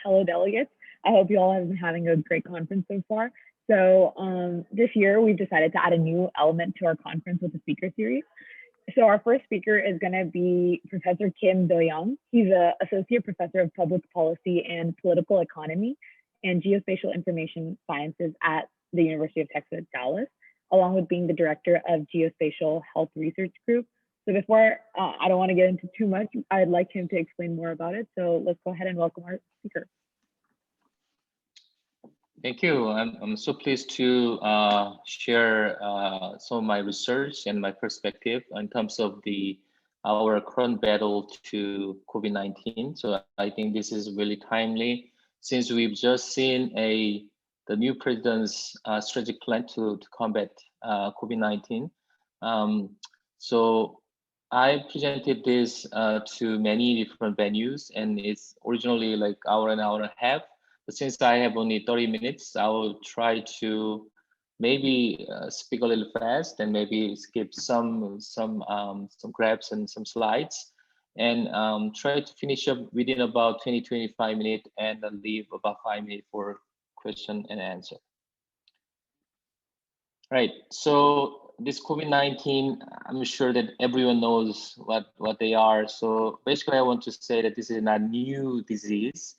Hello, delegates. I hope you all have been having a great conference so far. So this year, we've decided to add a new element to our conference with the speaker series. So our first speaker is going to be Professor Kim Dohyeong. He's an associate professor of public policy and political economy and geospatial information sciences at the University of Texas, Dallas, along with being the director of Geospatial Health Research Group. So before, I don't want to get into too much, I'd like him to explain more about it. So let's go ahead and welcome our speaker. Thank you. I'm so pleased to share some of my research and my perspective in terms of our current battle to COVID-19. So I think this is really timely since we've just seen the new president's strategic plan to combat COVID-19. So I presented this to many different venues, and it's originally like an hour and a half. But since I have only 30 minutes, I will try to maybe speak a little fast and maybe skip some graphs and some slides, and try to finish up within about 20-25 minutes and leave about 5 minutes for question and answer. Right. So this COVID-19, I'm sure that everyone knows what they are. So basically, I want to say that this is not a new disease.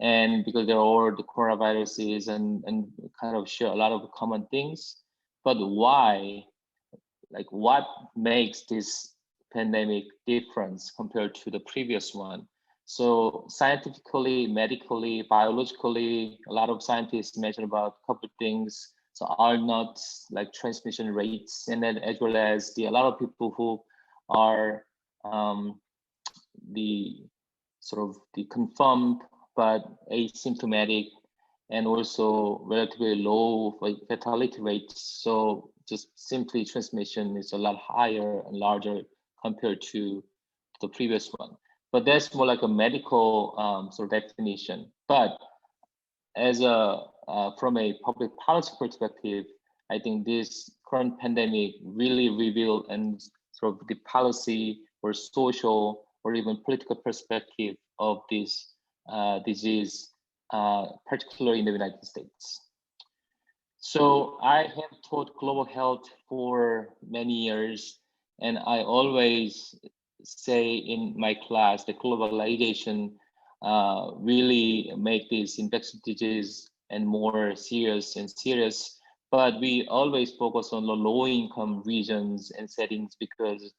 And because they're all the coronaviruses and kind of share a lot of common things, but why, like what makes this pandemic difference compared to the previous one? So scientifically, medically, biologically, a lot of scientists mention about a couple of things. So are not like transmission rates, and then as well as a lot of people who are the confirmed but asymptomatic, and also relatively low fatality rates. So just simply transmission is a lot higher and larger compared to the previous one. But that's more like a medical definition. But as from a public policy perspective, I think this current pandemic really revealed and the policy or social or even political perspective of this disease, particularly in the United States. So I have taught global health for many years, and I always say in my class that globalization really make this infectious disease and more serious and serious. But we always focus on the low-income regions and settings because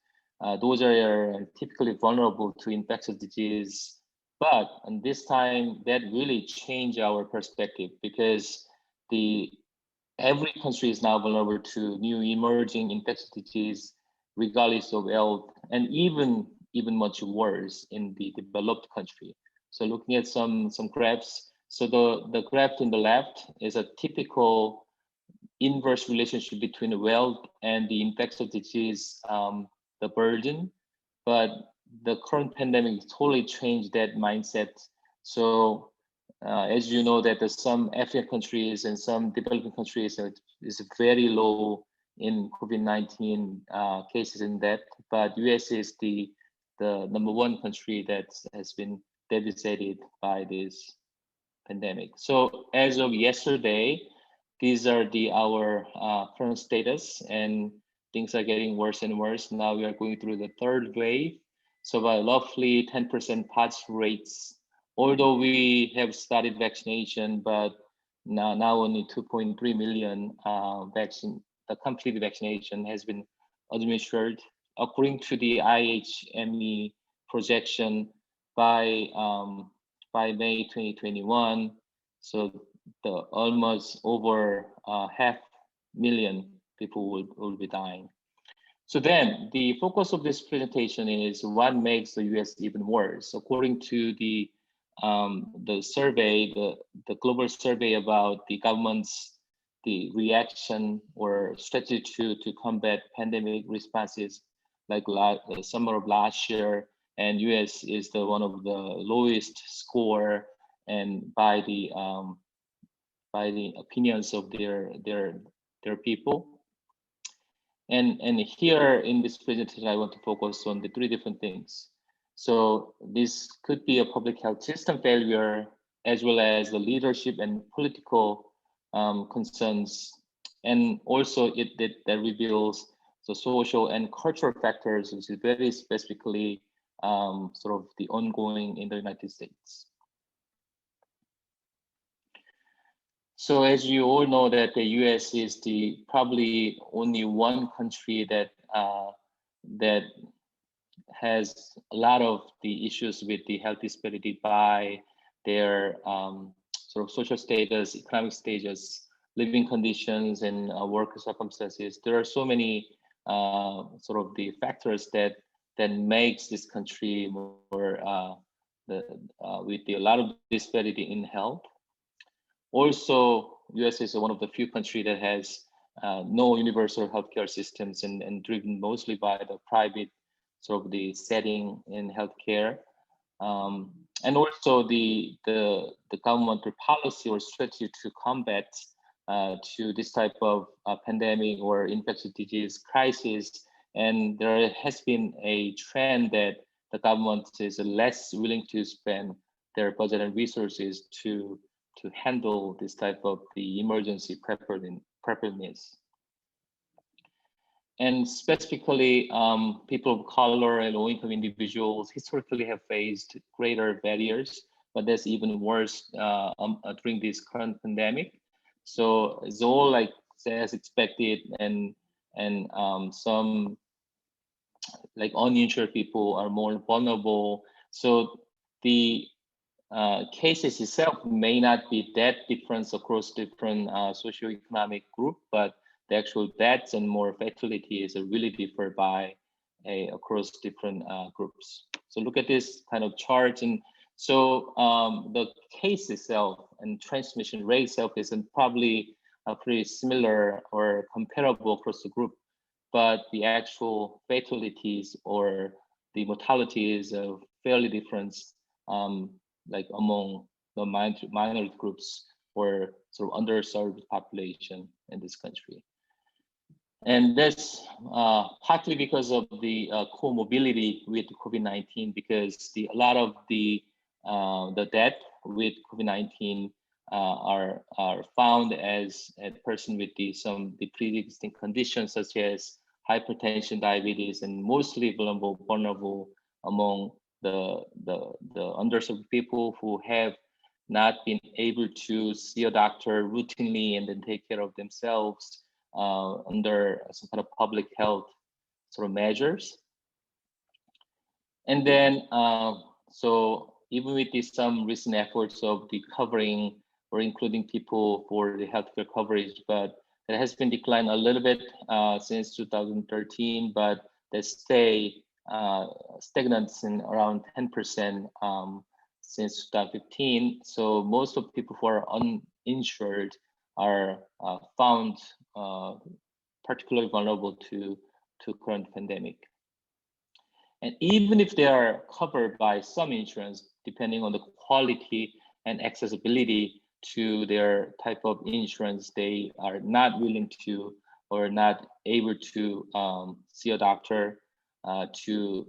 those are typically vulnerable to infectious disease. But this time, that really changed our perspective because every country is now vulnerable to new emerging infectious disease, regardless of health, and even much worse in the developed country. So looking at some graphs, so the graph in the left is a typical inverse relationship between the wealth and the infectious disease, the burden, but the current pandemic totally changed that mindset. So as you know that there's some African countries and some developing countries is very low in COVID-19 cases in that, but US is the #1 country that has been devastated by this pandemic. So as of yesterday, these are our current status, and things are getting worse and worse. Now we are going through the third wave. So by roughly 10% positive rates, although we have started vaccination, but now only 2.3 million the complete vaccination has been administered. According to the IHME projection, by May 2021, so almost over 500,000 people will be dying. So then the focus of this presentation is what makes the US even worse. According to the survey, the global survey about the government's reaction or strategy to combat pandemic responses, like the summer of last year, and US is one of the lowest score, and by the opinions of their people. And here in this presentation, I want to focus on the 3 different things. So this could be a public health system failure, as well as the leadership and political concerns. And also that reveals the social and cultural factors, which is very specifically sort of the ongoing in the United States. So as you all know that the US is the probably only one country that that has a lot of the issues with the health disparity by their sort of social status, economic status, living conditions, and work circumstances. There are so many sort of the factors that makes this country more with a lot of disparity in health. Also, US is one of the few countries that has no universal healthcare systems and driven mostly by the private sort of the setting in healthcare. And also the governmental policy or strategy to combat to this type of pandemic or infectious disease crisis. And there has been a trend that the government is less willing to spend their budget and resources to handle this type of the emergency preparedness. And specifically, people of color and low-income individuals historically have faced greater barriers, but that's even worse during this current pandemic. So it's all like as expected, and some like uninsured people are more vulnerable. So the cases itself may not be that different across different socioeconomic group, but the actual deaths and more fatalities are really differ by across different groups. So look at this kind of chart, and so the case itself and transmission rate itself isn't probably pretty similar or comparable across the group, but the actual fatalities or the mortalities are fairly different, like among the minority groups or sort of underserved population in this country. And that's partly because of the comorbidity with COVID-19, because a lot of the death with COVID-19 are found as a person with some pre-existing conditions such as hypertension, diabetes, and mostly vulnerable among the underserved people who have not been able to see a doctor routinely and then take care of themselves under some kind of public health sort of measures. And then, so even with some recent efforts of the covering or including people for the healthcare coverage, but it has been declined a little bit since 2013, but they stay stagnant in around 10% since 2015. So most of people who are uninsured are found particularly vulnerable to current pandemic. And even if they are covered by some insurance, depending on the quality and accessibility to their type of insurance, they are not willing to or not able to see a doctor to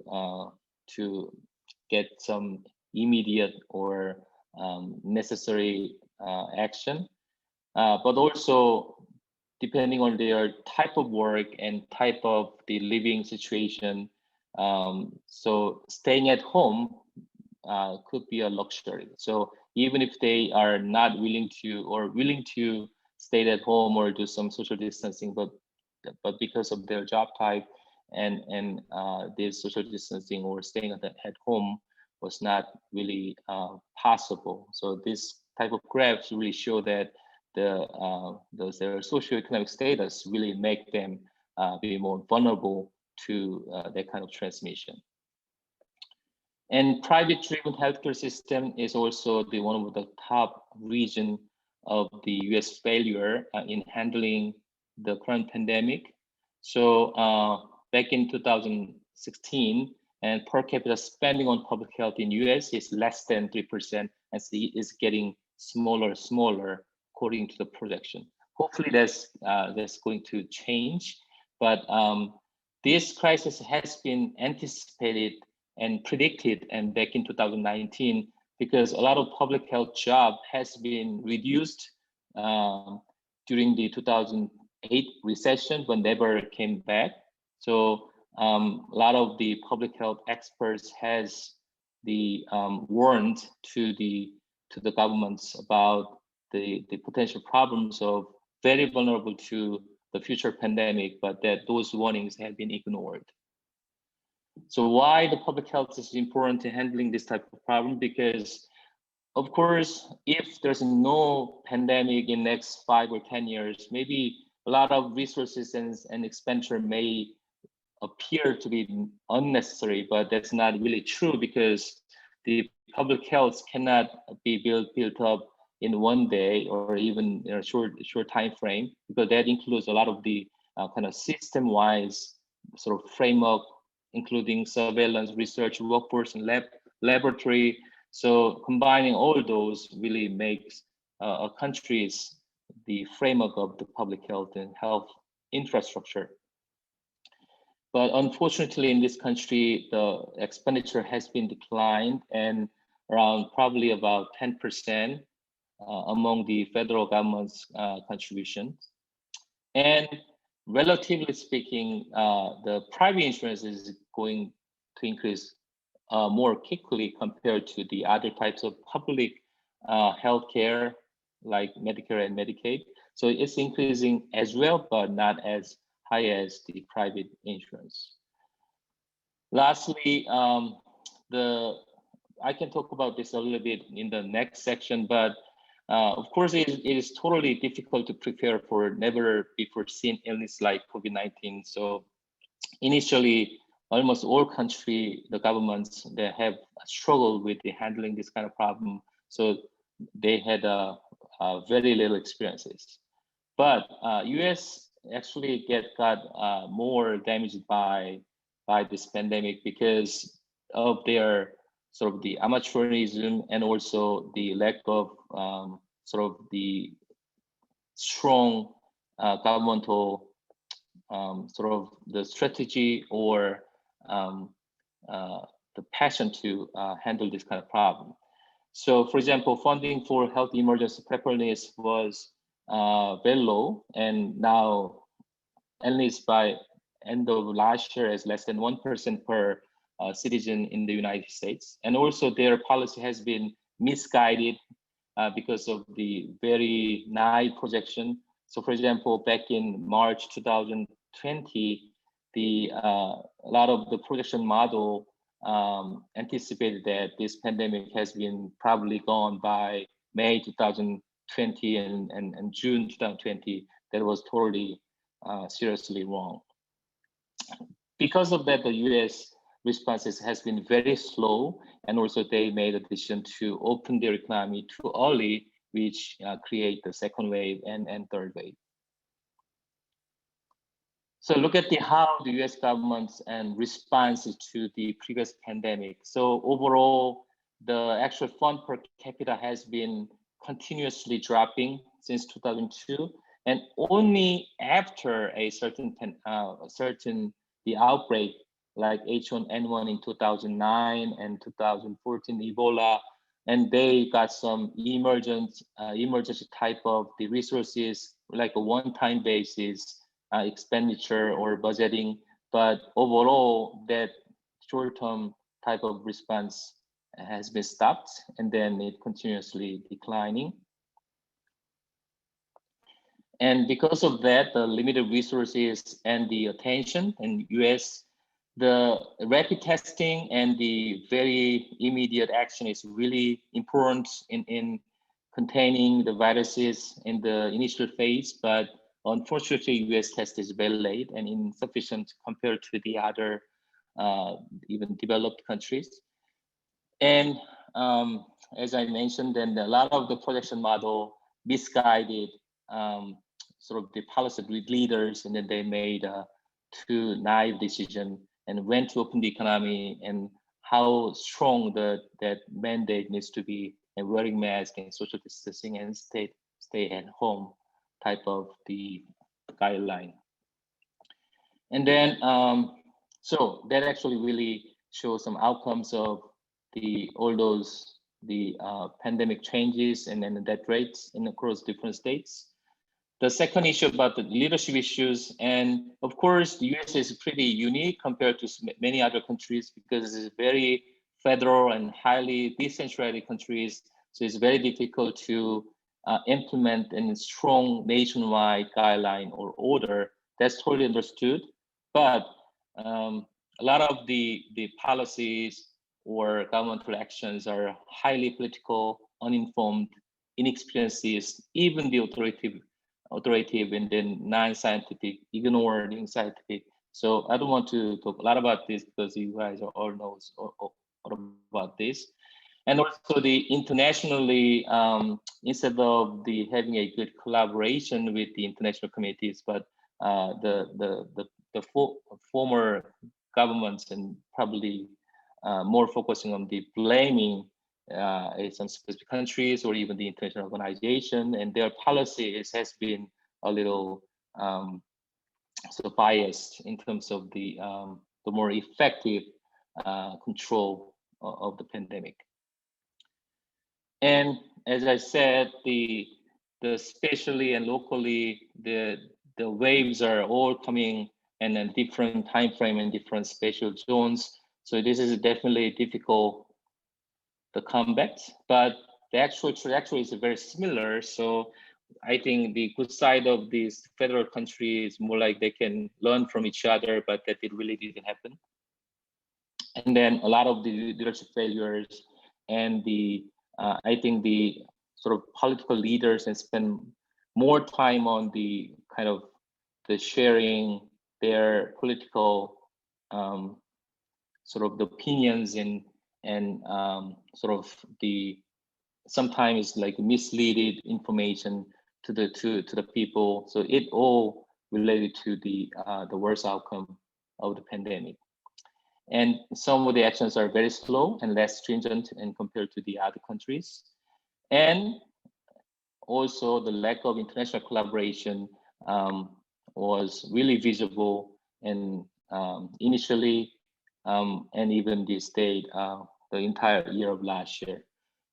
get some immediate or necessary action. But also depending on their type of work and type of the living situation. So staying at home could be a luxury. So even if they are not willing to or willing to stay at home or do some social distancing, but because of their job type and this social distancing or staying at home was not really possible. So this type of graphs really show that their socioeconomic status really make them be more vulnerable to that kind of transmission. And private-driven healthcare system is also one of the top reason of the US failure in handling the current pandemic. So back in 2016, and per capita spending on public health in US is less than 3%, and is getting smaller according to the projection. Hopefully that's going to change, but this crisis has been anticipated and predicted, and back in 2019, because a lot of public health job has been reduced during the 2008 recession when never came back. So a lot of the public health experts has warned to the governments about the potential problems of very vulnerable to the future pandemic, but that those warnings have been ignored. So why the public health is important in handling this type of problem? Because of course, if there's no pandemic in next 5 or 10 years, maybe a lot of resources and expenditure may appear to be unnecessary, but that's not really true because the public health cannot be built up in one day or even in a short time frame, because that includes a lot of the kind of system-wise sort of framework, including surveillance, research, workforce, and laboratory. So combining all those really makes a country's the framework of the public health and health infrastructure. But unfortunately, in this country, the expenditure has been declined, and around probably about 10% among the federal government's contributions. And relatively speaking, the private insurance is going to increase more quickly compared to the other types of public healthcare like Medicare and Medicaid. So it's increasing as well, but not as high as the private insurance. Lastly, I can talk about this a little bit in the next section, but of course, it is totally difficult to prepare for never before seen illness like COVID-19. So initially, almost all the governments, they have struggled with handling this kind of problem. So they had very little experiences. But US actually got more damaged by this pandemic because of their sort of the amateurism and also the lack of sort of the strong governmental sort of the strategy or the passion to handle this kind of problem. So for example, funding for health emergency preparedness was very low, and now at least by end of last year is less than 1% per citizen in the United States. And also their policy has been misguided because of the very naive projection. So for example, back in March 2020, a lot of the projection model anticipated that this pandemic has been probably gone by May 2020 and June 2020. That was totally seriously wrong. Because of that, the US responses has been very slow, and also they made a decision to open their economy too early, which create the second wave and third wave. So look at how the US government's and responses to the previous pandemic. So overall, the actual fund per capita has been continuously dropping since 2002, and only after a certain the outbreak like H1N1 in 2009 and 2014 Ebola, and they got some emergency type of the resources like a one-time basis expenditure or budgeting, but overall that short-term type of response has been stopped, and then it continuously declining. And because of that, the limited resources and the attention in US, the rapid testing and the very immediate action is really important in containing the viruses in the initial phase, but unfortunately, US test is very late and insufficient compared to the other even developed countries. And as I mentioned, then a lot of the projection model misguided sort of the policy leaders, and then they made a too naive decision and when to open the economy and how strong that mandate needs to be, and wearing masks and social distancing and stay at home type of the guideline. And then, so that actually really shows some outcomes of all those pandemic changes and then the death rates across different states. The second issue about the leadership issues, and of course, the US is pretty unique compared to many other countries because it's very federal and highly decentralized countries. So it's very difficult to implement a strong nationwide guideline or order. That's totally understood. But a lot of the policies or governmental actions are highly political, uninformed, inexperienced, even the authoritative and then non-scientific, ignoring scientific. So I don't want to talk a lot about this because you guys all know all about this. And also the internationally, instead of having a good collaboration with the international communities, but the former governments and probably more focusing on the blaming some specific countries or even the international organization, and their policy has been a little sort of biased in terms of the more effective control of the pandemic. And as I said, the spatially and locally, the waves are all coming in a different time frame and different spatial zones. So this is definitely difficult to combat, but the actual trajectory is very similar. So I think the good side of these federal countries is more like they can learn from each other, but that it really didn't happen. And then a lot of the leadership failures and I think the sort of political leaders and spend more time on the kind of the sharing their political sort of the opinions and sort of the sometimes like misleading information to the people. So it all related to the worst outcome of the pandemic. And some of the actions are very slow and less stringent and compared to the other countries. And also the lack of international collaboration was really visible and initially and even this day, the entire year of last year.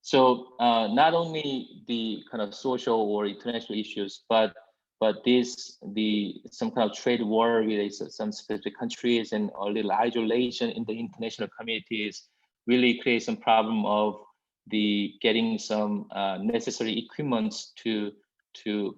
So not only the kind of social or international issues, but some kind of trade war with some specific countries and a little isolation in the international communities really create some problem of the getting some necessary equipments to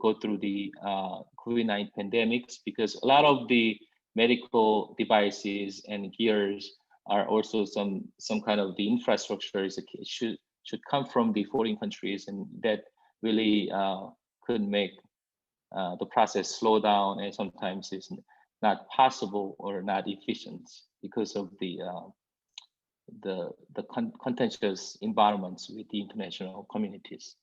go through the COVID-19 pandemics, because a lot of the medical devices and gears are also some kind of the infrastructure should come from the foreign countries, and that really could make the process slow down, and sometimes it's not possible or not efficient because of the contentious environments with the international communities.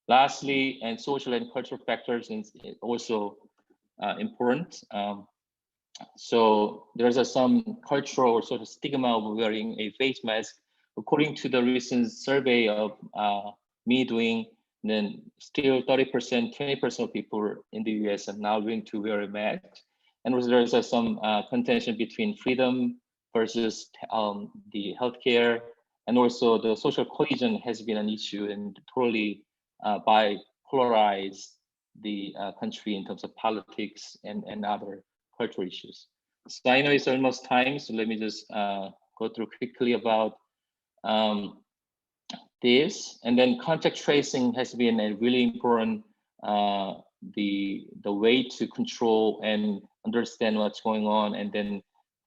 Lastly, and social and cultural factors is also important. So there's some cultural or sort of stigma of wearing a face mask. According to the recent survey of me doing, then still 30%, 20% of people in the US are now willing to wear a mask. And there's some contention between freedom versus the healthcare, and also the social cohesion has been an issue and totally bipolarized the country in terms of politics and other cultural issues. So I know it's almost time, so let me just go through quickly about this. And then contact tracing has been a really important the way to control and understand what's going on, and then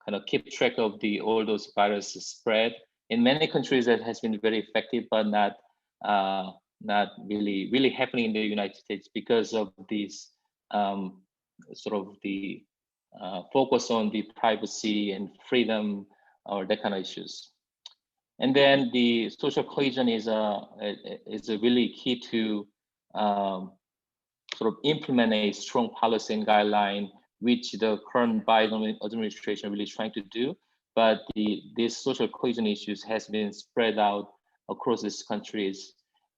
kind of keep track of all those viruses spread. In many countries that has been very effective, but not really happening in the United States because of this sort of the focus on the privacy and freedom or that kind of issues. And then the social cohesion is a really key to sort of implement a strong policy and guideline, which the current Biden administration really is trying to do. But these social cohesion issues has been spread out across these countries,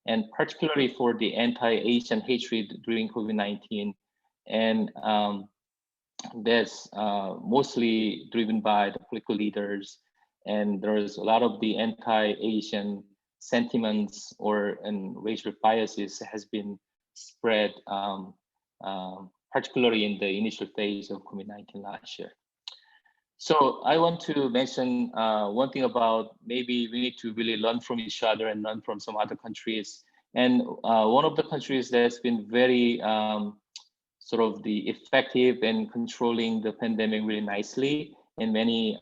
and particularly for the anti-Asian hatred during COVID-19. And that's mostly driven by the political leaders. And there's a lot of the anti-Asian sentiments and racial biases has been spread, particularly in the initial phase of COVID-19 last year. So I want to mention one thing about maybe we need to really learn from each other and learn from some other countries. And one of the countries that's been very sort of the effective in controlling the pandemic really nicely, in many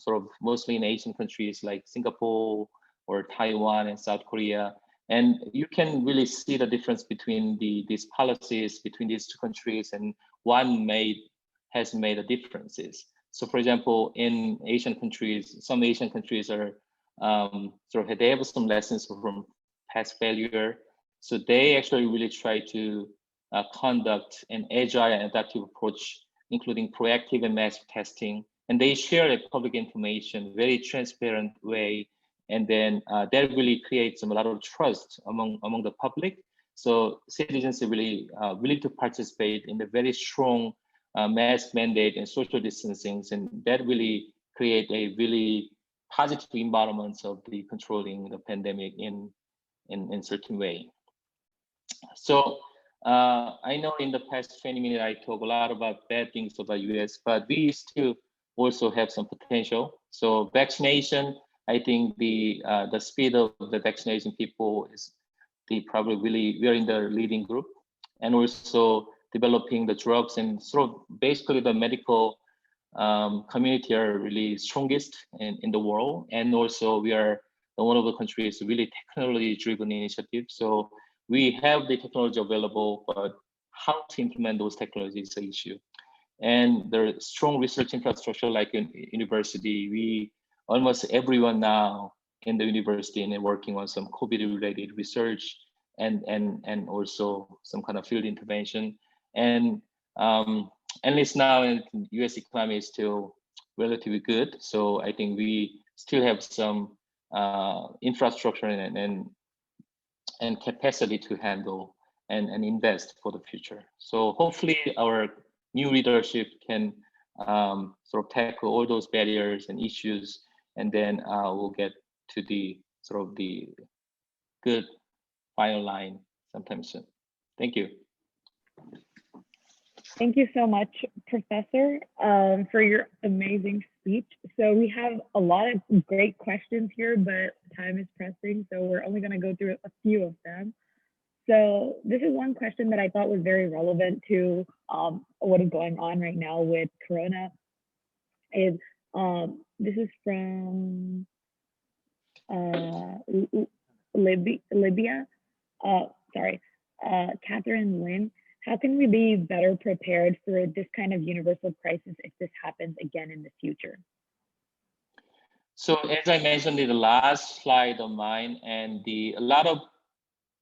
sort of mostly in Asian countries like Singapore or Taiwan and South Korea. And you can really see the difference between these policies between these two countries, and one has made a differences. So for example, in Asian countries, some Asian countries are they have some lessons from past failure. So they actually really try to conduct an agile and adaptive approach, including proactive and mass testing. And they share the public information, very transparent way. And then that really creates a lot of trust among the public. So citizens are really willing to participate in the very strong mask mandate and social distancing, and that really create a really positive environment of the controlling the pandemic in certain way. So I know in the past 20 minutes I talk a lot about bad things about US, but we still also have some potential. So vaccination, I think the speed of the vaccination people is probably really, we are in the leading group, and also developing the drugs, and sort of basically the medical community are really strongest in the world. And also we are one of the countries really technology driven initiative. So we have the technology available, but how to implement those technologies is the issue. And the strong research infrastructure, like in university, almost everyone now in the university and working on some COVID-related research and also some kind of field intervention. And at least now in US economy is still relatively good. So I think we still have some infrastructure and capacity to handle and invest for the future. So hopefully our new leadership can sort of tackle all those barriers and issues, and then we'll get to the sort of the good final line sometime soon. Thank you. Thank you so much, Professor, for your amazing speech. So we have a lot of great questions here, but time is pressing, so we're only going to go through a few of them. So this is one question that I thought was very relevant to what is going on right now with Corona. This is from Libya. Catherine Lynn. How can we be better prepared for this kind of universal crisis if this happens again in the future? So as I mentioned in the last slide of mine, and a lot of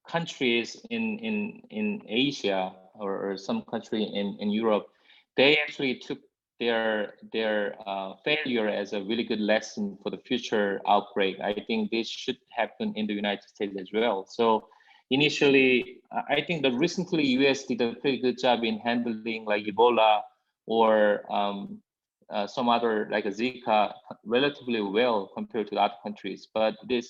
countries in Asia or some country in Europe, they actually took their failure as a really good lesson for the future outbreak. I think this should happen in the United States as well. So initially, I think that recently US did a pretty good job in handling like Ebola or some other like a Zika relatively well compared to other countries. But the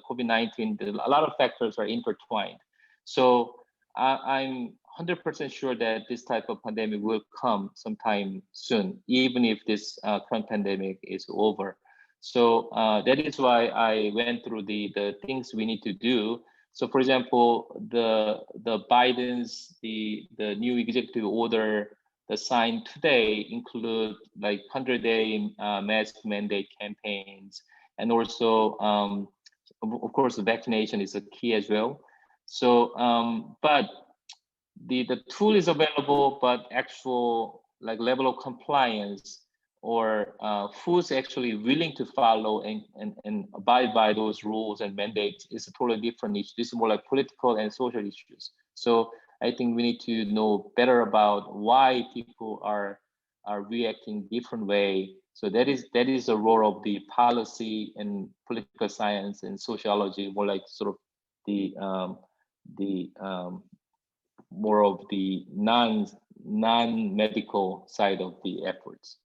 COVID-19, a lot of factors are intertwined. So I'm 100% sure that this type of pandemic will come sometime soon, even if this current pandemic is over. So that is why I went through the things we need to do. So for example, the Biden's, the new executive order, the signed today include like 100-day mask mandate campaigns. And also, of course, the vaccination is a key as well. So, but the tool is available, but actual like level of compliance or who's actually willing to follow and abide by those rules and mandates is a totally different issue. This is more like political and social issues. So I think we need to know better about why people are reacting different way. So that is the role of the policy and political science and sociology, more like sort of the more of the non-medical side of the efforts.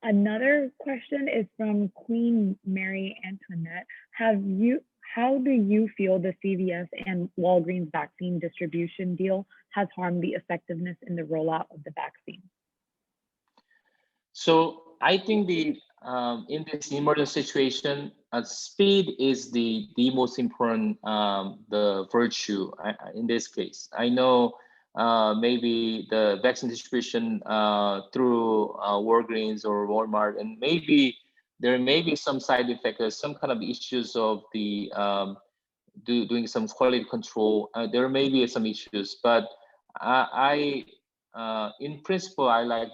Another question is from Queen Mary Antoinette. How do you feel the CVS and Walgreens vaccine distribution deal has harmed the effectiveness in the rollout of the vaccine? So I think in this emergency situation, speed is the most important the virtue in this case. I know maybe the vaccine distribution through Walgreens or Walmart, and maybe there may be some side effect or some kind of issues of the doing some quality control. There may be some issues, but in principle, I like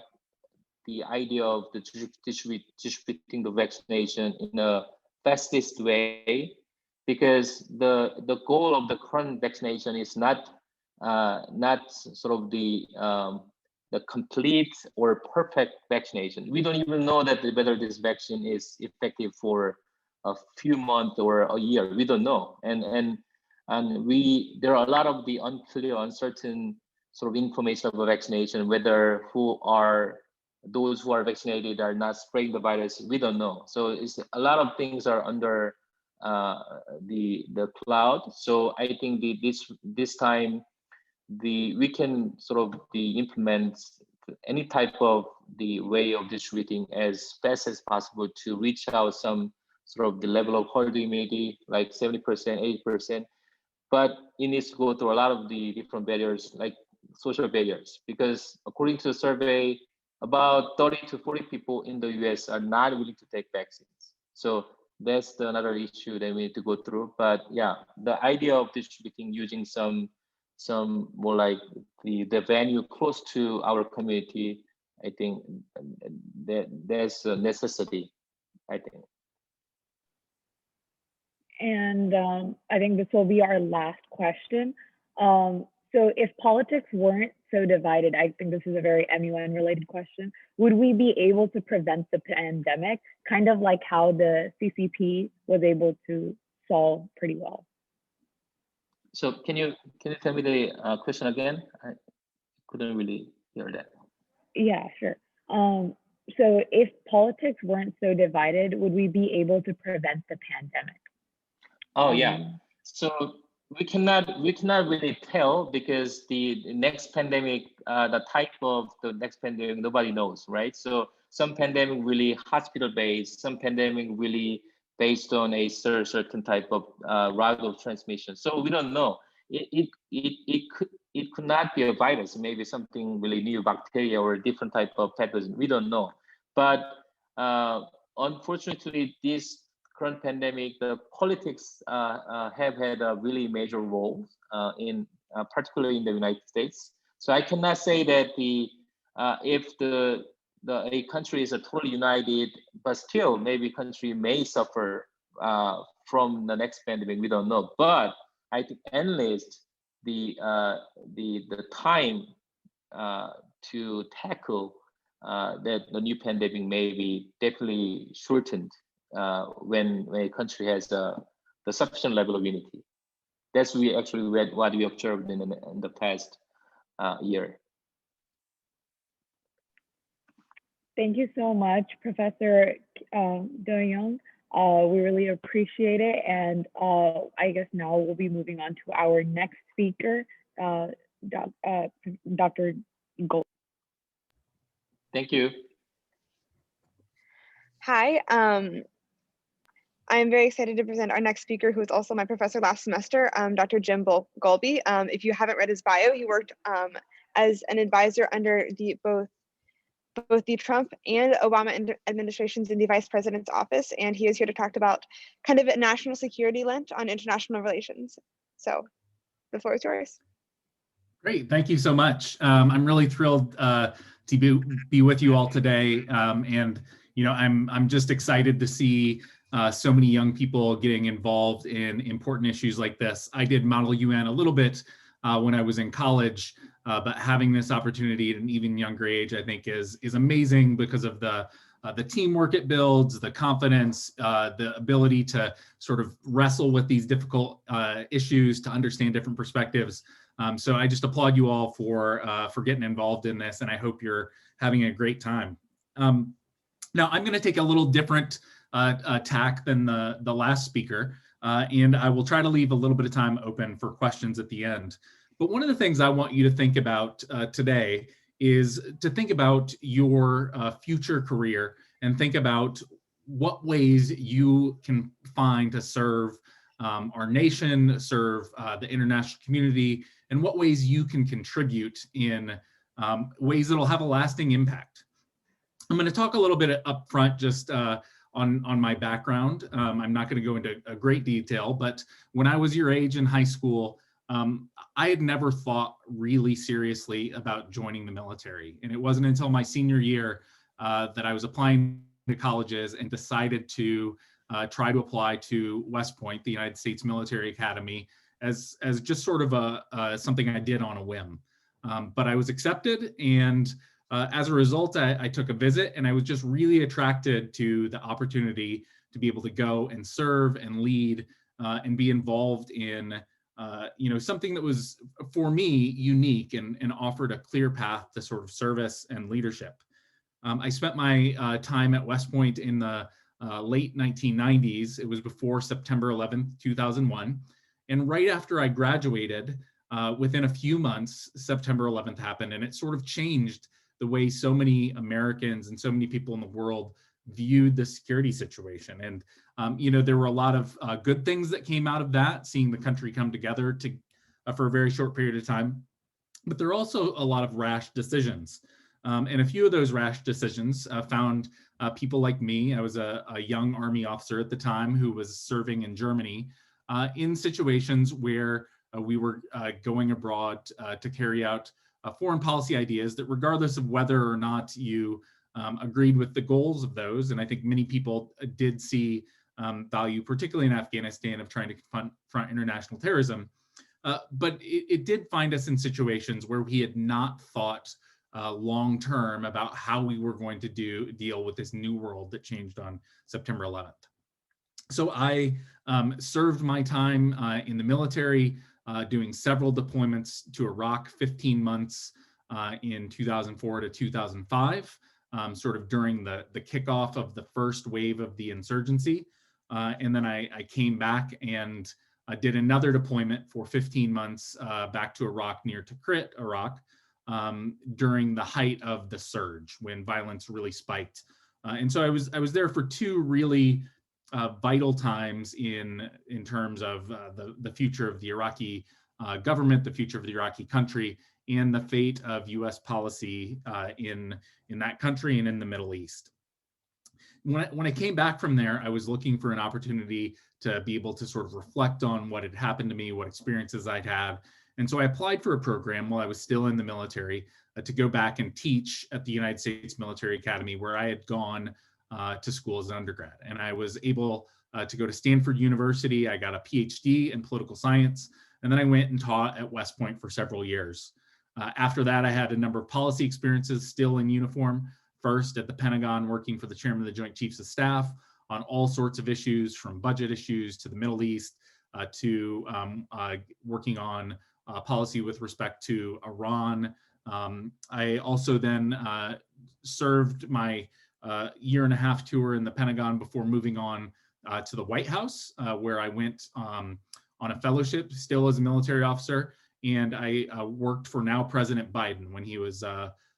the idea of the distributing the vaccination in a fastest way, because the goal of the current vaccination is not sort of the complete or perfect vaccination. We don't even know that whether this vaccine is effective for a few months or a year. We don't know, and there are a lot of the unclear, uncertain sort of information of the vaccination, whether those who are vaccinated are not spreading the virus. We don't know. So it's a lot of things are under the cloud. So I think this time we can sort of implement any type of the way of distributing as fast as possible to reach out some sort of the level of herd immunity, like 70%, 80%. But it needs to go through a lot of the different barriers, like social barriers, because according to the survey, about 30 to 40 people in the US are not willing to take vaccines. So that's another issue that we need to go through. But yeah, the idea of distributing using some more like the venue close to our community, I think there's a necessity, I think. And I think this will be our last question. So if politics weren't so divided, I think this is a very MUN related question, would we be able to prevent the pandemic, kind of like how the CCP was able to solve pretty well? So can you tell me the question again? I couldn't really hear that. Yeah, sure. So if politics weren't so divided, would we be able to prevent the pandemic? Oh yeah. So we cannot really tell, because the next pandemic, the type of the next pandemic, nobody knows, right? So some pandemic really hospital based, some pandemic really based on a certain type of route of transmission. So we don't know. It could not be a virus, maybe something really new bacteria or a different type of pathogen. We don't know. But unfortunately, this current pandemic, the politics have had a really major role in particularly in the United States. So I cannot say that if a country is totally united, but still maybe country may suffer from the next pandemic. We don't know. But I think at least the time to tackle that the new pandemic may be definitely shortened when a country has the sufficient level of unity. That's what we observed in the past year. Thank you so much, Professor Dohyeong. We really appreciate it. And I guess now we'll be moving on to our next speaker, Dr. Golby. Thank you. Hi, I'm very excited to present our next speaker, who was also my professor last semester, Dr. Jim Golby. If you haven't read his bio, he worked as an advisor under both the Trump and Obama administrations in the vice president's office, and he is here to talk about kind of a national security lens on international relations. So the floor is yours. Great, thank you so much. I'm really thrilled to be with you all today, and I'm just excited to see so many young people getting involved in important issues like this. I did Model UN a little bit when I was in college, but having this opportunity at an even younger age, I think is amazing because of the teamwork it builds, the confidence, the ability to sort of wrestle with these difficult issues, to understand different perspectives. So I just applaud you all for getting involved in this, and I hope you're having a great time. Now, I'm going to take a little different tack than the last speaker, and I will try to leave a little bit of time open for questions at the end. But one of the things I want you to think about today is to think about your future career and think about what ways you can find to serve our nation, serve the international community, and what ways you can contribute in ways that will have a lasting impact. I'm going to talk a little bit up front just on my background. I'm not going to go into a great detail, but when I was your age in high school, I had never thought really seriously about joining the military. And it wasn't until my senior year that I was applying to colleges and decided to try to apply to West Point, the United States Military Academy, as just sort of something I did on a whim. But I was accepted, and as a result, I took a visit, and I was just really attracted to the opportunity to be able to go and serve and lead and be involved in something that was, for me, unique and offered a clear path to sort of service and leadership. I spent my time at West Point in the late 1990s. It was before September 11th, 2001. And right after I graduated, within a few months, September 11th happened, and it sort of changed the way so many Americans and so many people in the world viewed the security situation. And, there were a lot of good things that came out of that, seeing the country come together for a very short period of time. But there are also a lot of rash decisions. And a few of those rash decisions found people like me. I was a young Army officer at the time who was serving in Germany in situations where we were going abroad to carry out foreign policy ideas that, regardless of whether or not you agreed with the goals of those, and I think many people did see value, particularly in Afghanistan, of trying to confront international terrorism, but it did find us in situations where we had not thought long-term about how we were going to deal with this new world that changed on September 11th. So I served my time in the military, doing several deployments to Iraq, 15 months in 2004 to 2005, sort of during the kickoff of the first wave of the insurgency. And then I came back and did another deployment for 15 months back to Iraq, near Tikrit, Iraq, during the height of the surge when violence really spiked. And so I was there for two really vital times in terms of the future of the Iraqi government, the future of the Iraqi country, and the fate of U.S. policy in that country and in the Middle East. When I came back from there, I was looking for an opportunity to be able to sort of reflect on what had happened to me, what experiences I'd had. And so I applied for a program while I was still in the military to go back and teach at the United States Military Academy, where I had gone to school as an undergrad. And I was able to go to Stanford University. I got a PhD in political science, and then I went and taught at West Point for several years. After that, I had a number of policy experiences still in uniform. First at the Pentagon, working for the chairman of the Joint Chiefs of Staff on all sorts of issues, from budget issues to the Middle East, to working on policy with respect to Iran. I also then served my year-and-a-half tour in the Pentagon before moving on to the White House, where I went on a fellowship still as a military officer. And I worked for now President Biden when he was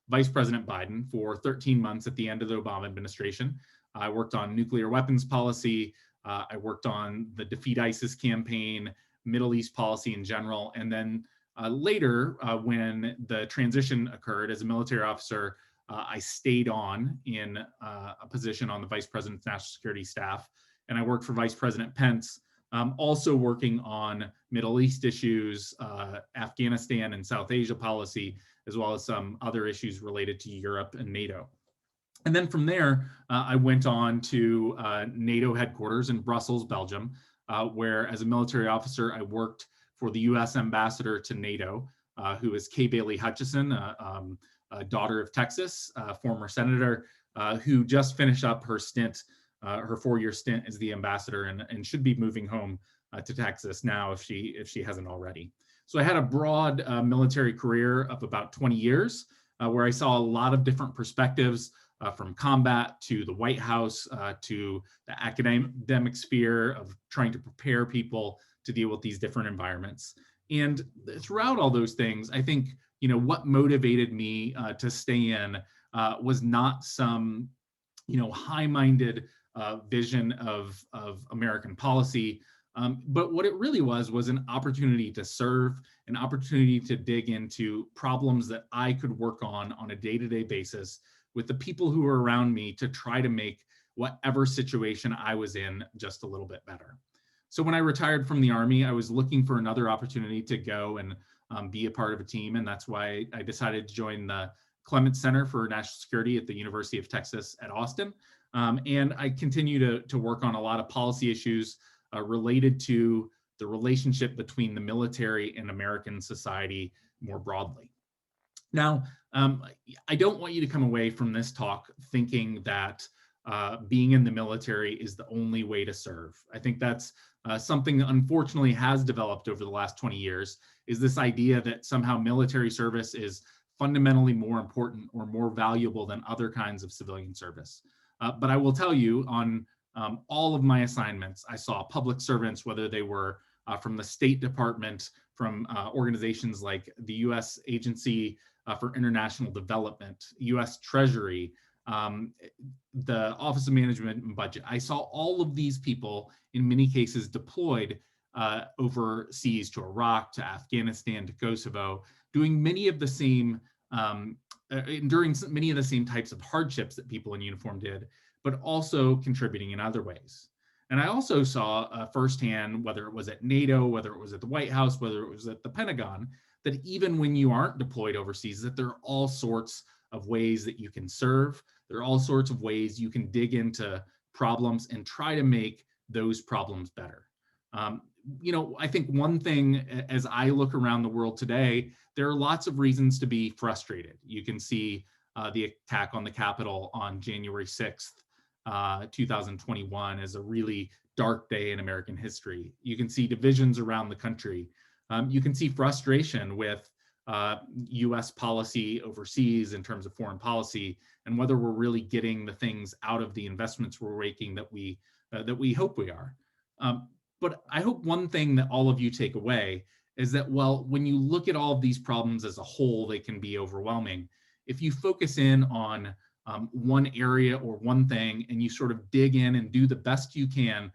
Vice President Biden for 13 months at the end of the Obama administration. I worked on nuclear weapons policy. I worked on the Defeat ISIS campaign, Middle East policy in general. And then later, when the transition occurred as a military officer, I stayed on in a position on the Vice President's National Security Staff. And I worked for Vice President Pence, also working on Middle East issues, Afghanistan and South Asia policy, as well as some other issues related to Europe and NATO. And then from there, I went on to NATO headquarters in Brussels, Belgium, where as a military officer, I worked for the US ambassador to NATO, who is Bailey Hutchison, a daughter of Texas, former senator, who just finished up her stint, her 4-year stint as the ambassador, and should be moving home to Texas now if she hasn't already. So I had a broad military career of about 20 years, where I saw a lot of different perspectives, from combat to the White House to the academic sphere of trying to prepare people to deal with these different environments. And throughout all those things, I think, what motivated me to stay in was not some, high-minded vision of American policy, but what it really was an opportunity to serve, an opportunity to dig into problems that I could work on a day-to-day basis with the people who were around me to try to make whatever situation I was in just a little bit better. So when I retired from the Army, I was looking for another opportunity to go and be a part of a team, and that's why I decided to join the Clements Center for National Security at the University of Texas at Austin. And I continue to work on a lot of policy issues related to the relationship between the military and American society more broadly. Now, I don't want you to come away from this talk thinking that being in the military is the only way to serve. I think that's something that unfortunately has developed over the last 20 years, is this idea that somehow military service is fundamentally more important or more valuable than other kinds of civilian service. But I will tell you, on all of my assignments, I saw public servants, whether they were from the State Department, from organizations like the U.S. Agency for International Development, U.S. Treasury, the Office of Management and Budget. I saw all of these people, in many cases, deployed overseas to Iraq, to Afghanistan, to Kosovo, doing many of the same, enduring many of the same types of hardships that people in uniform did, but also contributing in other ways. And I also saw firsthand, whether it was at NATO, whether it was at the White House, whether it was at the Pentagon, that even when you aren't deployed overseas, that there are all sorts of ways that you can serve. There are all sorts of ways you can dig into problems and try to make those problems better. I think one thing, as I look around the world today, there are lots of reasons to be frustrated. You can see the attack on the Capitol on January 6th, 2021 as a really dark day in American history. You can see divisions around the country. You can see frustration with US policy overseas in terms of foreign policy, and whether we're really getting the things out of the investments we're making that we hope we are. But I hope one thing that all of you take away is that, well, when you look at all of these problems as a whole, they can be overwhelming. If you focus in on one area or one thing, and you sort of dig in and do the best you can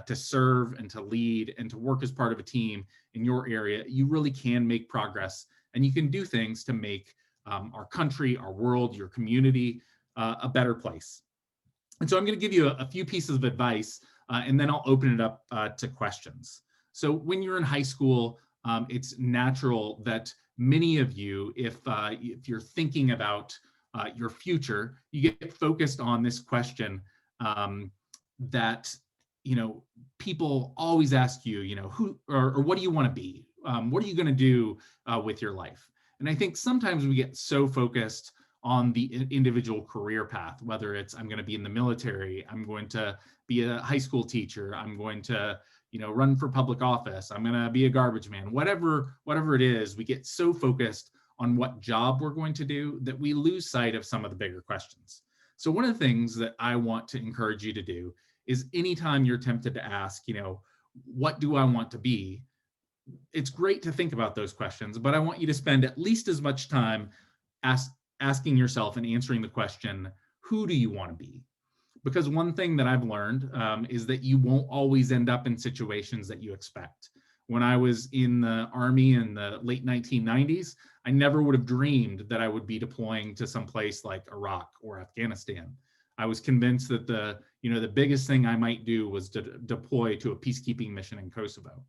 to serve and to lead and to work as part of a team in your area, you really can make progress, and you can do things to make our country, our world, your community a better place. And so I'm going to give you a few pieces of advice, and then I'll open it up to questions. So when you're in high school, it's natural that many of you, if you're thinking about your future, you get focused on this question that people always ask you, who or what do you want to be? What are you going to do with your life? And I think sometimes we get so focused on the individual career path, whether it's I'm going to be in the military, I'm going to be a high school teacher, I'm going to run for public office, I'm going to be a garbage man, whatever it is. We get so focused on what job we're going to do that we lose sight of some of the bigger questions. So one of the things that I want to encourage you to do is, anytime you're tempted to ask, what do I want to be? It's great to think about those questions, but I want you to spend at least as much time asking yourself and answering the question, who do you want to be? Because one thing that I've learned is that you won't always end up in situations that you expect. When I was in the Army in the late 1990s, I never would have dreamed that I would be deploying to some place like Iraq or Afghanistan. I was convinced that the biggest thing I might do was to deploy to a peacekeeping mission in Kosovo.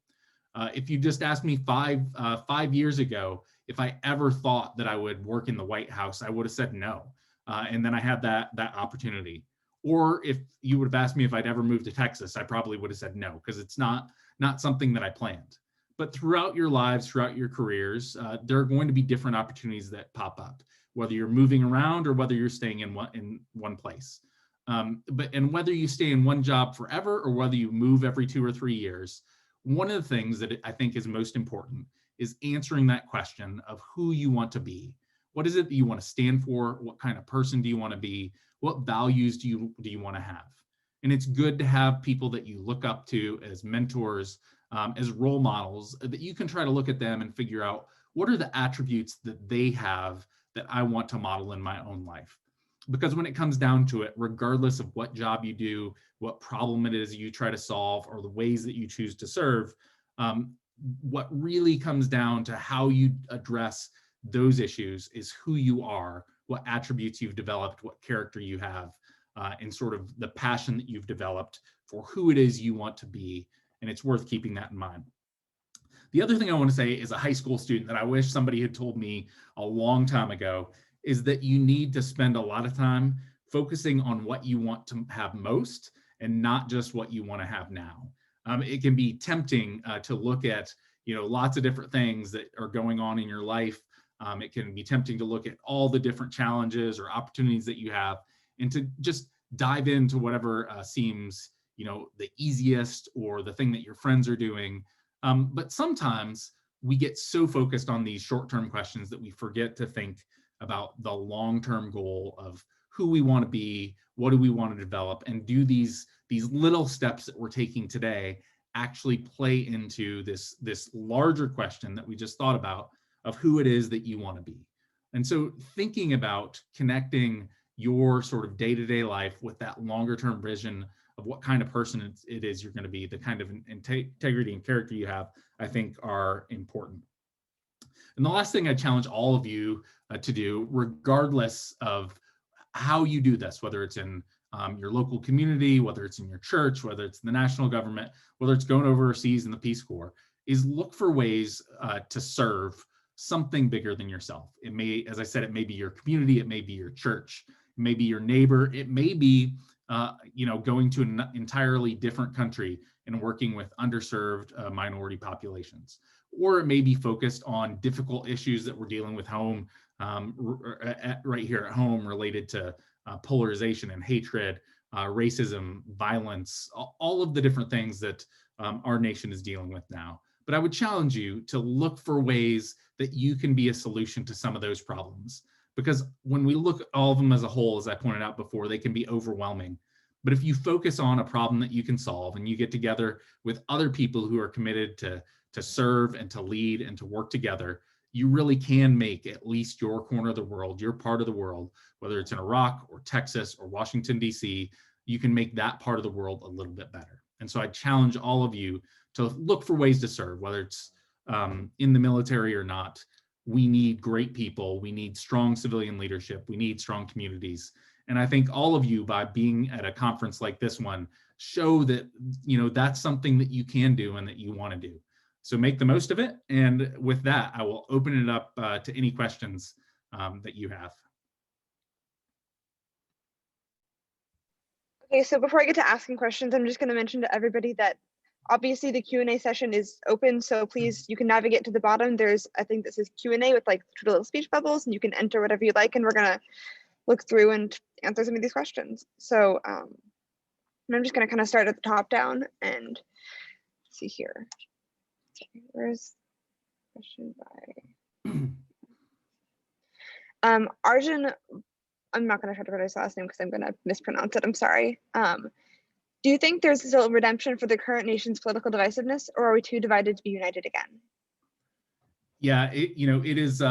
If you just asked me 5 years ago if I ever thought that I would work in the White House, I would have said no. And then I had that opportunity. Or if you would have asked me if I'd ever moved to Texas, I probably would have said no, because it's not something that I planned. But throughout your lives, throughout your careers, there are going to be different opportunities that pop up, whether you're moving around or whether you're staying in one place. And whether you stay in one job forever or whether you move every 2 or 3 years, one of the things that I think is most important is answering that question of who you want to be. What is it that you want to stand for? What kind of person do you want to be? what values do you want to have? And it's good to have people that you look up to as mentors, as role models, that you can try to look at them and figure out what are the attributes that they have that I want to model in my own life. Because when it comes down to it, regardless of what job you do, what problem it is you try to solve, or the ways that you choose to serve, what really comes down to how you address those issues is who you are, what attributes you've developed, what character you have, and sort of the passion that you've developed for who it is you want to be. And it's worth keeping that in mind. The other thing I want to say as a high school student that I wish somebody had told me a long time ago is that you need to spend a lot of time focusing on what you want to have most and not just what you want to have now. It can be tempting to look at, lots of different things that are going on in your life. It can be tempting to look at all the different challenges or opportunities that you have and to just dive into whatever seems, the easiest or the thing that your friends are doing. But sometimes we get so focused on these short-term questions that we forget to think about the long-term goal of who we want to be, what do we want to develop, and do these little steps that we're taking today actually play into this larger question that we just thought about of who it is that you want to be. And so thinking about connecting your sort of day-to-day life with that longer-term vision of what kind of person it is you're going to be, the kind of integrity and character you have, I think are important. And the last thing I challenge all of you to do, regardless of how you do this, whether it's in your local community, whether it's in your church, whether it's the national government, whether it's going overseas in the Peace Corps, is look for ways to serve something bigger than yourself. It may, as I said, it may be your community, it may be your church, it may be your neighbor, it may be going to an entirely different country and working with underserved minority populations. Or it may be focused on difficult issues that we're dealing with home, right here at home, related to polarization and hatred, racism, violence, all of the different things that our nation is dealing with now. But I would challenge you to look for ways that you can be a solution to some of those problems. Because when we look at all of them as a whole, as I pointed out before, they can be overwhelming. But if you focus on a problem that you can solve and you get together with other people who are committed to serve and to lead and to work together, you really can make at least your corner of the world, your part of the world, whether it's in Iraq or Texas or Washington, D.C., you can make that part of the world a little bit better. And so I challenge all of you to look for ways to serve, whether it's in the military or not. We need great people. We need strong civilian leadership. We need strong communities. And I think all of you, by being at a conference like this one, show that, that's something that you can do and that you want to do. So make the most of it. And with that, I will open it up to any questions that you have. Okay, so before I get to asking questions, I'm just going to mention to everybody that obviously the Q&A session is open, so please, you can navigate to the bottom. There's, I think this is Q&A with like little speech bubbles, and you can enter whatever you like, and we're going to look through and answer some of these questions. So and I'm just going to kind of start at the top down and see here. Where's question by Arjun? I'm not going to try to write his last name because I'm going to mispronounce it. I'm sorry. Do you think there's still redemption for the current nation's political divisiveness, or are we too divided to be united again? Yeah, it is.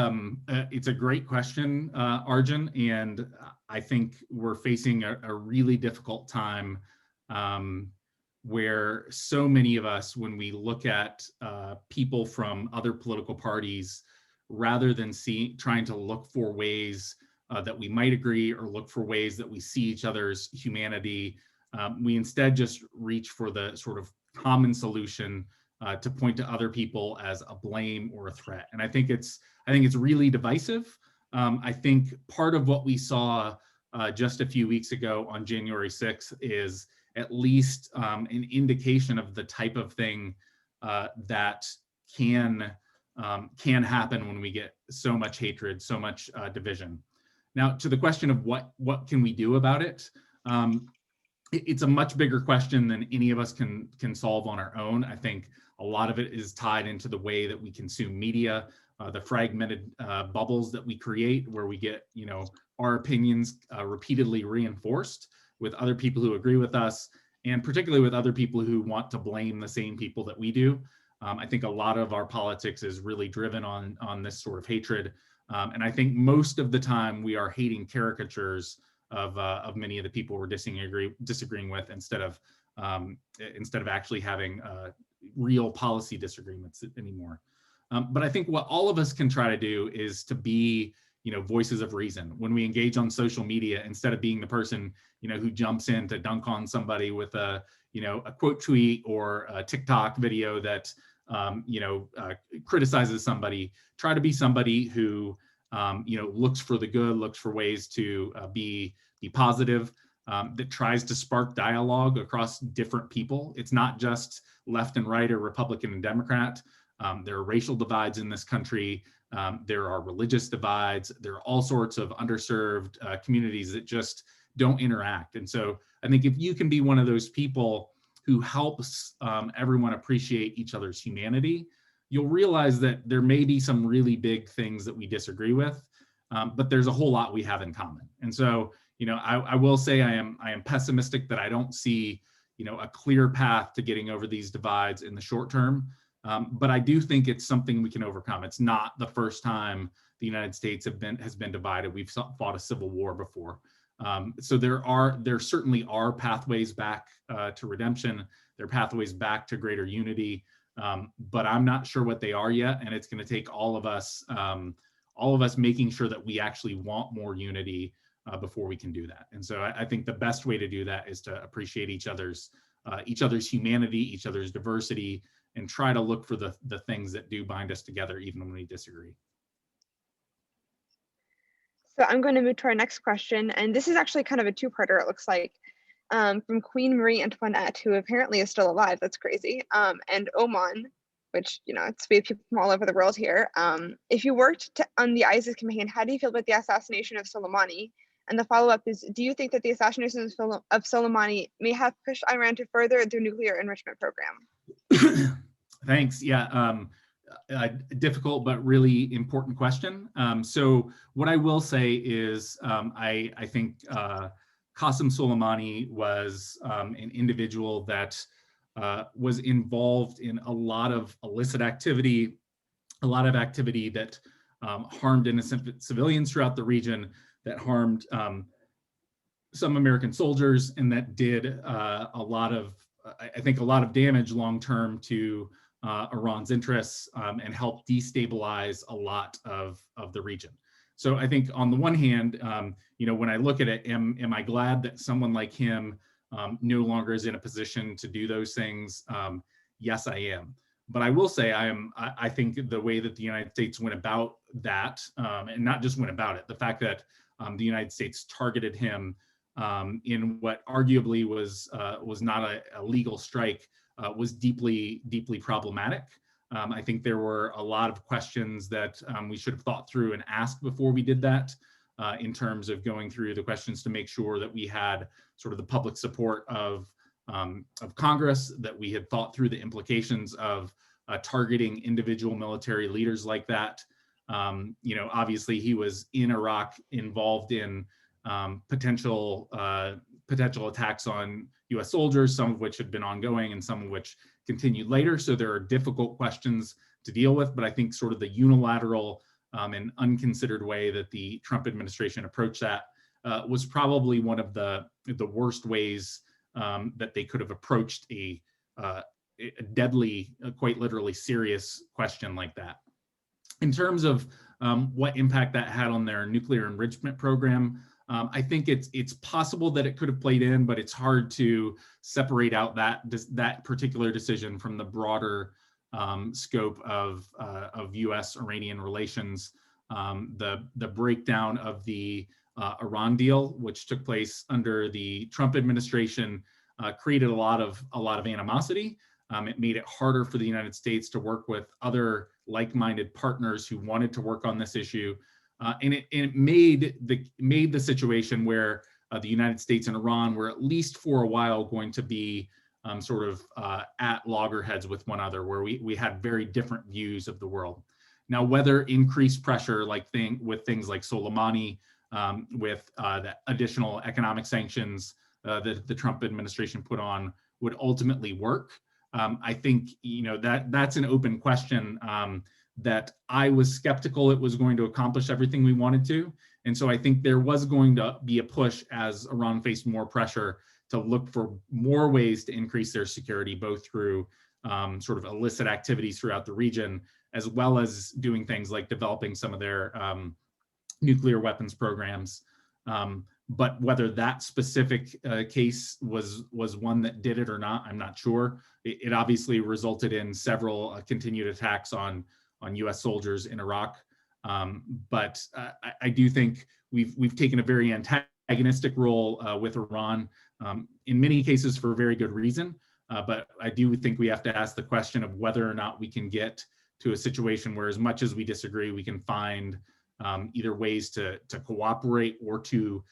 It's a great question, Arjun, and I think we're facing a really difficult time where so many of us, when we look at people from other political parties, rather than trying to look for ways that we might agree or look for ways that we see each other's humanity, we instead just reach for the sort of common solution to point to other people as a blame or a threat. And I think it's really divisive. I think part of what we saw just a few weeks ago on January 6th is at least an indication of the type of thing that can happen when we get so much hatred, so much division. Now, to the question of what can we do about it, it's a much bigger question than any of us can solve on our own. I think a lot of it is tied into the way that we consume media, the fragmented bubbles that we create, where we get, our opinions repeatedly reinforced with other people who agree with us, and particularly with other people who want to blame the same people that we do. I think a lot of our politics is really driven on this sort of hatred. And I think most of the time we are hating caricatures of many of the people we're disagreeing with, instead of actually having real policy disagreements anymore. But I think what all of us can try to do is to be, voices of reason when we engage on social media, instead of being the person, who jumps in to dunk on somebody with a quote tweet or a TikTok video that, criticizes somebody. Try to be somebody who, looks for the good, looks for ways to be positive, that tries to spark dialogue across different people. It's not just left and right or Republican and Democrat. There are racial divides in this country. There are religious divides. There are all sorts of underserved communities that just don't interact. And so I think if you can be one of those people who helps everyone appreciate each other's humanity, you'll realize that there may be some really big things that we disagree with, but there's a whole lot we have in common. And so, I will say I am pessimistic that I don't see, a clear path to getting over these divides in the short term. But I do think it's something we can overcome. It's not the first time the United States has been divided. We've fought a civil war before. So there certainly are pathways back to redemption. There are pathways back to greater unity, but I'm not sure what they are yet. And it's going to take all of us making sure that we actually want more unity before we can do that. And so I think the best way to do that is to appreciate each other's humanity, each other's diversity, and try to look for the things that do bind us together, even when we disagree. So I'm going to move to our next question. And this is actually kind of a two-parter, it looks like, from Queen Marie Antoinette, who apparently is still alive. That's crazy. And Oman, which, it's we have people from all over the world here. If you worked on the ISIS campaign, how do you feel about the assassination of Soleimani? And the follow-up is, do you think that the assassination of Soleimani may have pushed Iran to further their nuclear enrichment program? Thanks. Yeah. Difficult but really important question. So what I will say is I think Qasem Soleimani was an individual that was involved in a lot of illicit activity, that harmed innocent civilians throughout the region, that harmed some American soldiers, and that did a lot of damage long-term to Iran's interests, and helped destabilize a lot of the region. So I think on the one hand, when I look at it, am I glad that someone like him no longer is in a position to do those things? Yes, I am. But I will say I think the way that the United States went about that, and not just went about it, the fact that the United States targeted him in what arguably was not a legal strike, was deeply, deeply problematic. I think there were a lot of questions that we should have thought through and asked before we did that, in terms of going through the questions to make sure that we had sort of the public support of Congress, that we had thought through the implications of targeting individual military leaders like that. Obviously he was in Iraq, involved in potential attacks on US soldiers, some of which had been ongoing and some of which continued later. So there are difficult questions to deal with, but I think sort of the unilateral and unconsidered way that the Trump administration approached that was probably one of the worst ways that they could have approached a deadly, quite literally serious question like that. In terms of what impact that had on their nuclear enrichment program, I think it's possible that it could have played in, but it's hard to separate out that particular decision from the broader scope of U.S.-Iranian relations. The breakdown of the Iran deal, which took place under the Trump administration, created a lot of animosity. It made it harder for the United States to work with other like-minded partners who wanted to work on this issue. And it made the situation where the United States and Iran were, at least for a while, going to be at loggerheads with one another, where we had very different views of the world. Now, whether increased pressure with things like Soleimani, with the additional economic sanctions that the Trump administration put on would ultimately work, I think that's an open question that I was skeptical it was going to accomplish everything we wanted to. And so I think there was going to be a push as Iran faced more pressure to look for more ways to increase their security, both through sort of illicit activities throughout the region, as well as doing things like developing some of their nuclear weapons programs. But whether that specific case was one that did it or not, I'm not sure. It obviously resulted in several continued attacks on US soldiers in Iraq. But I do think we've taken a very antagonistic role with Iran, in many cases for very good reason. But I do think we have to ask the question of whether or not we can get to a situation where, as much as we disagree, we can find either ways to cooperate or to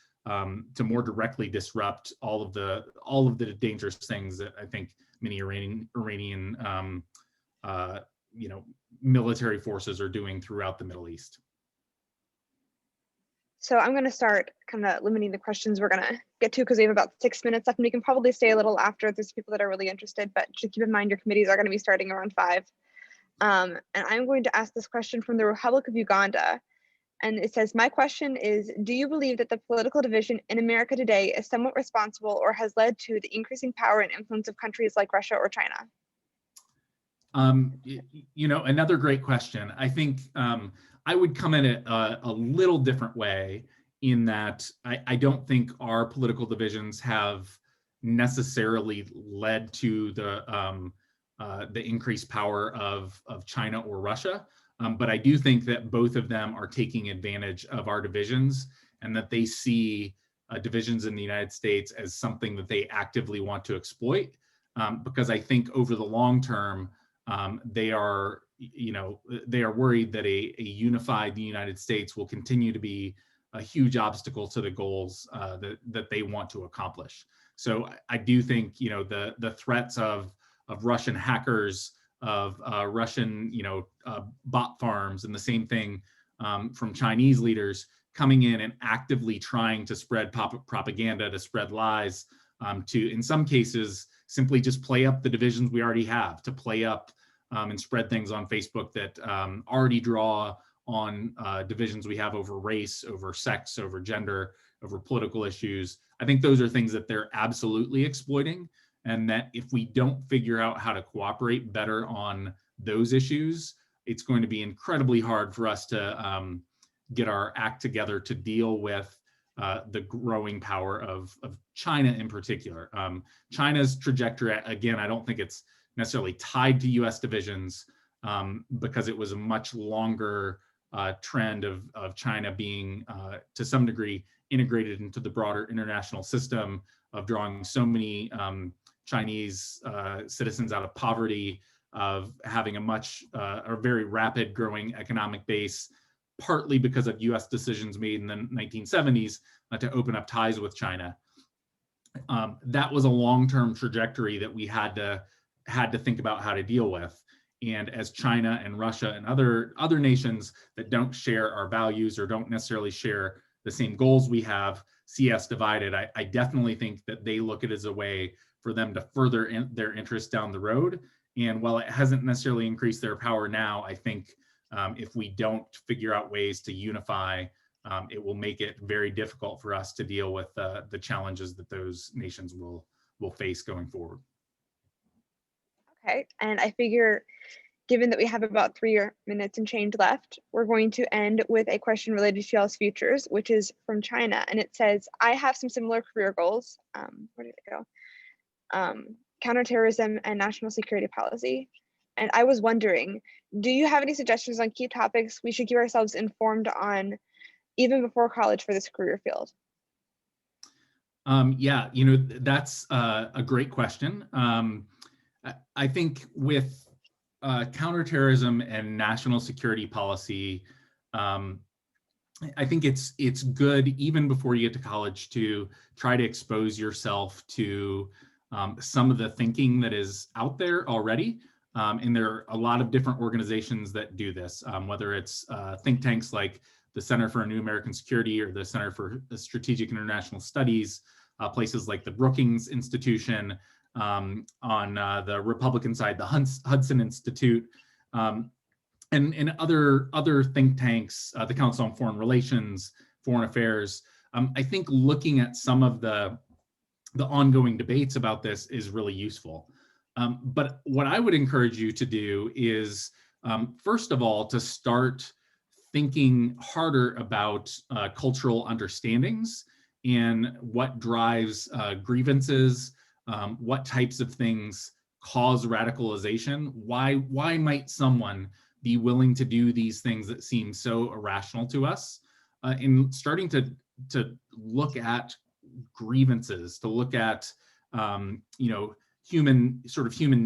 more directly disrupt all of the dangerous things that I think many Iranian military forces are doing throughout the Middle East. So I'm going to start kind of limiting the questions we're going to get to, because we have about 6 minutes left, and we can probably stay a little after if there's people that are really interested, but just keep in mind your committees are going to be starting around 5. And I'm going to ask this question from the Republic of Uganda. And it says, my question is, do you believe that the political division in America today is somewhat responsible or has led to the increasing power and influence of countries like Russia or China? Another great question. I think I would come at it a little different way, in that I don't think our political divisions have necessarily led to the increased power of China or Russia. But I do think that both of them are taking advantage of our divisions, and that they see divisions in the United States as something that they actively want to exploit. Because I think over the long term, they are worried that a unified United States will continue to be a huge obstacle to the goals that they want to accomplish. So I do think the threats of Russian hackers, of Russian bot farms, and the same thing from Chinese leaders coming in and actively trying to spread propaganda, to spread lies, to, in some cases, simply just play up the divisions we already have, to play up and spread things on Facebook that already draw on divisions we have over race, over sex, over gender, over political issues. I think those are things that they're absolutely exploiting, and that if we don't figure out how to cooperate better on those issues, it's going to be incredibly hard for us to get our act together to deal with the growing power of China in particular. China's trajectory, again, I don't think it's necessarily tied to US divisions, because it was a much longer trend of China being, to some degree, integrated into the broader international system, of drawing so many Chinese citizens out of poverty, of having a very rapid growing economic base, partly because of US decisions made in the 1970s to open up ties with China. That was a long-term trajectory that we had to think about how to deal with. And as China and Russia and other nations that don't share our values or don't necessarily share the same goals we have see us divided, I definitely think that they look at it as a way for them to further their interests down the road. And while it hasn't necessarily increased their power now, I think if we don't figure out ways to unify, it will make it very difficult for us to deal with the challenges that those nations will face going forward. Okay, and I figure, given that we have about 3 minutes and change left, we're going to end with a question related to y'all's futures, which is from China. And it says, I have some similar career goals. Where did it go? Counterterrorism and national security policy. And I was wondering, do you have any suggestions on key topics we should keep ourselves informed on even before college for this career field? Yeah, that's a great question. I think with counterterrorism and national security policy, I think it's good even before you get to college to try to expose yourself to some of the thinking that is out there already. And there are a lot of different organizations that do this, whether it's think tanks like the Center for New American Security or the Center for Strategic International Studies, places like the Brookings Institution, on the Republican side, the Hudson Institute, and other think tanks, the Council on Foreign Relations, Foreign Affairs. I think looking at some of the ongoing debates about this is really useful. But what I would encourage you to do is, first of all, to start thinking harder about cultural understandings and what drives grievances, what types of things cause radicalization. Why might someone be willing to do these things that seem so irrational to us? In starting to look at grievances, to look at human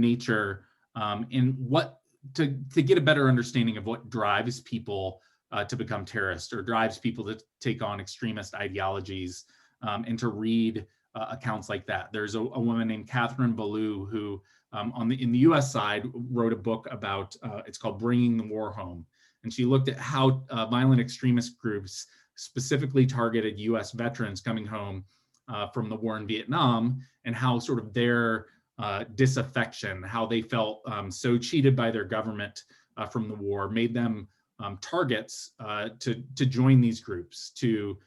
nature, and what to get a better understanding of what drives people to become terrorists or drives people to take on extremist ideologies, and to read accounts like that. There's a woman named Catherine Ballou who in the US side wrote a book about, it's called Bringing the War Home. And she looked at how violent extremist groups specifically targeted US veterans coming home from the war in Vietnam, and how sort of their disaffection, how they felt so cheated by their government from the war, made them targets to join these groups, to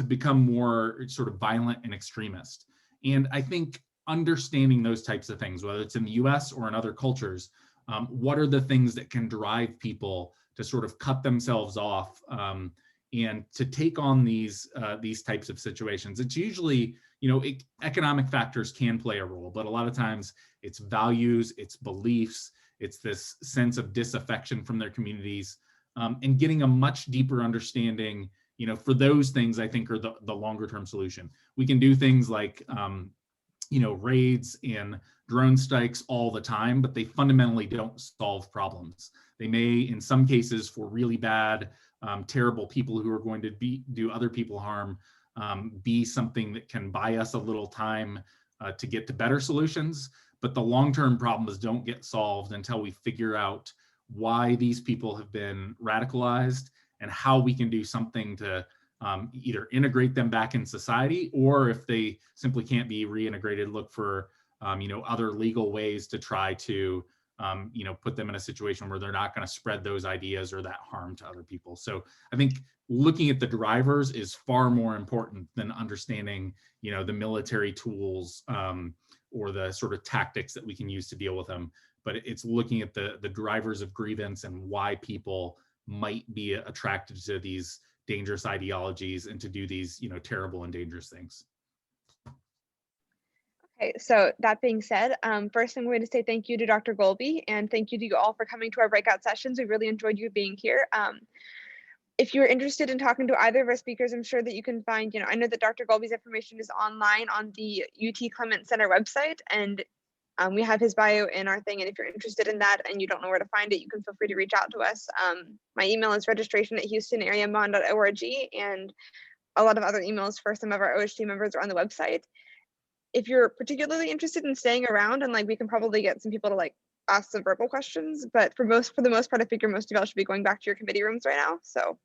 become more sort of violent and extremist. And I think understanding those types of things, whether it's in the US or in other cultures, what are the things that can drive people to sort of cut themselves off and to take on these types of situations? It's usually, economic factors can play a role, but a lot of times it's values, it's beliefs, it's this sense of disaffection from their communities, and getting a much deeper understanding, for those things, I think, are the longer term solution. We can do things like, raids and drone strikes all the time, but they fundamentally don't solve problems. They may, in some cases, for really bad, terrible people who are going to do other people harm, be something that can buy us a little time to get to better solutions. But the long-term problems don't get solved until we figure out why these people have been radicalized and how we can do something to either integrate them back in society, or if they simply can't be reintegrated, look for other legal ways to try to put them in a situation where they're not going to spread those ideas or that harm to other people. So I think looking at the drivers is far more important than understanding the military tools or the sort of tactics that we can use to deal with them. But it's looking at the drivers of grievance and why people might be attracted to these dangerous ideologies and to do these terrible and dangerous things. Okay, so that being said, first I'm going to say thank you to Dr. Golby, and thank you to you all for coming to our breakout sessions. We really enjoyed you being here. If you're interested in talking to either of our speakers, I'm sure that you can find, I know that Dr. Golby's information is online on the UT Clements Center website, and we have his bio in our thing. And if you're interested in that and you don't know where to find it, you can feel free to reach out to us. My email is registration@houstonareamon.org, and a lot of other emails for some of our OHT members are on the website. If you're particularly interested in staying around, and we can probably get some people to ask some verbal questions, but for the most part, I figure most of y'all should be going back to your committee rooms right now. So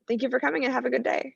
thank you for coming and have a good day.